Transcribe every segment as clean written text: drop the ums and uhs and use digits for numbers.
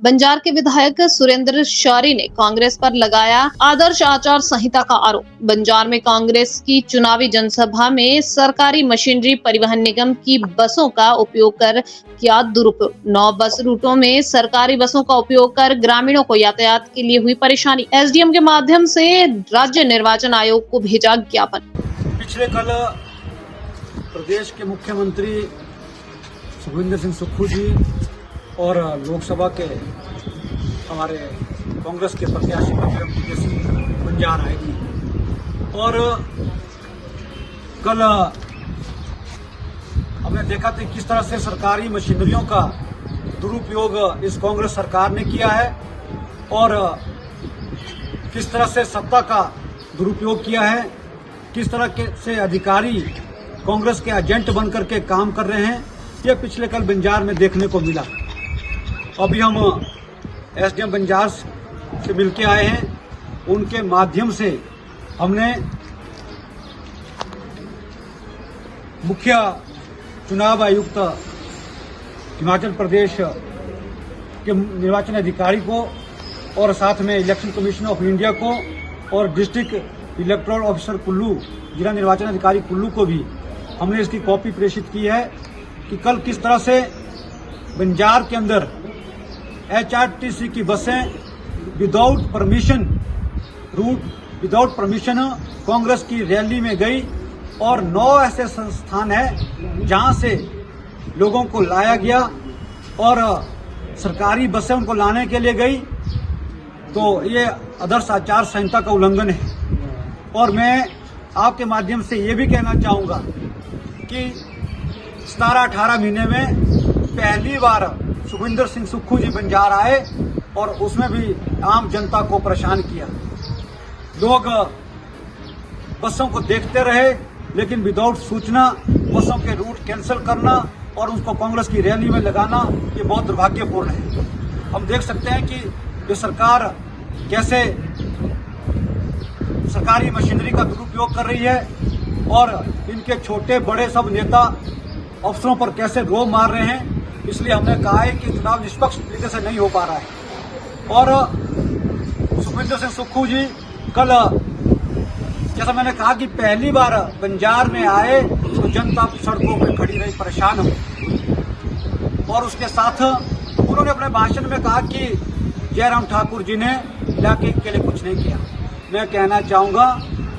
बंजार के विधायक सुरेंद्र शौरी ने कांग्रेस पर लगाया आदर्श आचार संहिता का आरोप। बंजार में कांग्रेस की चुनावी जनसभा में सरकारी मशीनरी परिवहन निगम की बसों का उपयोग कर किया दुरुपयोग। 9 बस रूटों में सरकारी बसों का उपयोग कर ग्रामीणों को यातायात के लिए हुई परेशानी। एसडीएम के माध्यम से राज्य निर्वाचन आयोग को भेजा ज्ञापन। पिछले कल प्रदेश के मुख्यमंत्री सुखविंदर सिंह सुक्खू जी और लोकसभा के हमारे कांग्रेस के प्रत्याशी बंजार आए थे और कल हमने देखा था किस तरह से सरकारी मशीनरियों का दुरुपयोग इस कांग्रेस सरकार ने किया है और किस तरह से सत्ता का दुरुपयोग किया है, किस तरह से अधिकारी कांग्रेस के एजेंट बनकर के काम कर रहे हैं। ये पिछले कल बंजार में देखने को मिला। अभी हम एसडीएम बंजार से मिलके आए हैं, उनके माध्यम से हमने मुख्य चुनाव आयुक्त हिमाचल प्रदेश के निर्वाचन अधिकारी को और साथ में इलेक्शन कमीशन ऑफ इंडिया को और डिस्ट्रिक्ट इलेक्टोरल ऑफिसर कुल्लू, जिला निर्वाचन अधिकारी कुल्लू को भी हमने इसकी कॉपी प्रेषित की है कि कल किस तरह से बंजार के अंदर एचआरटीसी की बसें विदाउट परमिशन कांग्रेस की रैली में गई और 9 ऐसे संस्थान है जहां से लोगों को लाया गया और सरकारी बसें उनको लाने के लिए गई। तो ये आदर्श आचार संहिता का उल्लंघन है और मैं आपके माध्यम से ये भी कहना चाहूंगा कि 17-18 महीने में पहली बार सुखविंदर सिंह सुक्खू जी बंजार आए और उसमें भी आम जनता को परेशान किया। लोग बसों को देखते रहे लेकिन विदाउट सूचना बसों के रूट कैंसिल करना और उसको कांग्रेस की रैली में लगाना ये बहुत दुर्भाग्यपूर्ण है। हम देख सकते हैं कि ये सरकार कैसे सरकारी मशीनरी का दुरुपयोग कर रही है और इनके छोटे बड़े सब नेता अफसरों पर कैसे रोब मार रहे हैं। इसलिए हमने कहा है कि चुनाव निष्पक्ष तरीके से नहीं हो पा रहा है और सुखविंदर सिंह सुक्खू जी कल जैसा मैंने कहा कि पहली बार बंजार में आए तो जनता सड़कों पर खड़ी रही, परेशान हो और उसके साथ उन्होंने अपने भाषण में कहा कि जयराम ठाकुर जी ने इलाके के लिए कुछ नहीं किया। मैं कहना चाहूंगा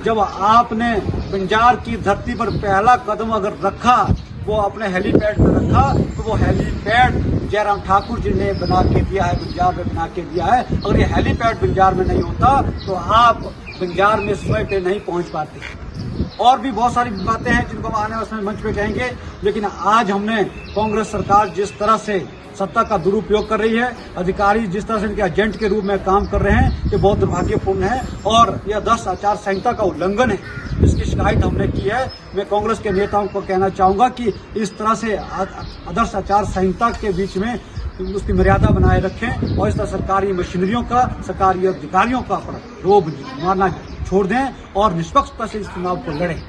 जब आपने बंजार की धरती पर पहला कदम अगर रखा वो अपने हेलीपैड पर रखा तो वो हेलीपैड जयराम ठाकुर जी ने बना के दिया है, बंजार में बना के दिया है। अगर ये हेलीपैड बंजार में नहीं होता तो आप बंजार में समय पे नहीं पहुंच पाते। और भी बहुत सारी बातें हैं जिनको हम आने वाले मंच पे कहेंगे, लेकिन आज हमने कांग्रेस सरकार जिस तरह से सत्ता का दुरुपयोग कर रही है, अधिकारी जिस तरह से इनके एजेंट के रूप में काम कर रहे हैं, ये बहुत दुर्भाग्यपूर्ण है और यह आदर्श आचार संहिता का उल्लंघन है। इसकी शिकायत हमने की है। मैं कांग्रेस के नेताओं को कहना चाहूंगा कि इस तरह से आदर्श आचार संहिता के बीच में उसकी मर्यादा बनाए रखें और इस तरह सरकारी मशीनरियों का, सरकारी अधिकारियों का रोब मारना छोड़ दें और निष्पक्षता से इस चुनाव को लड़ें।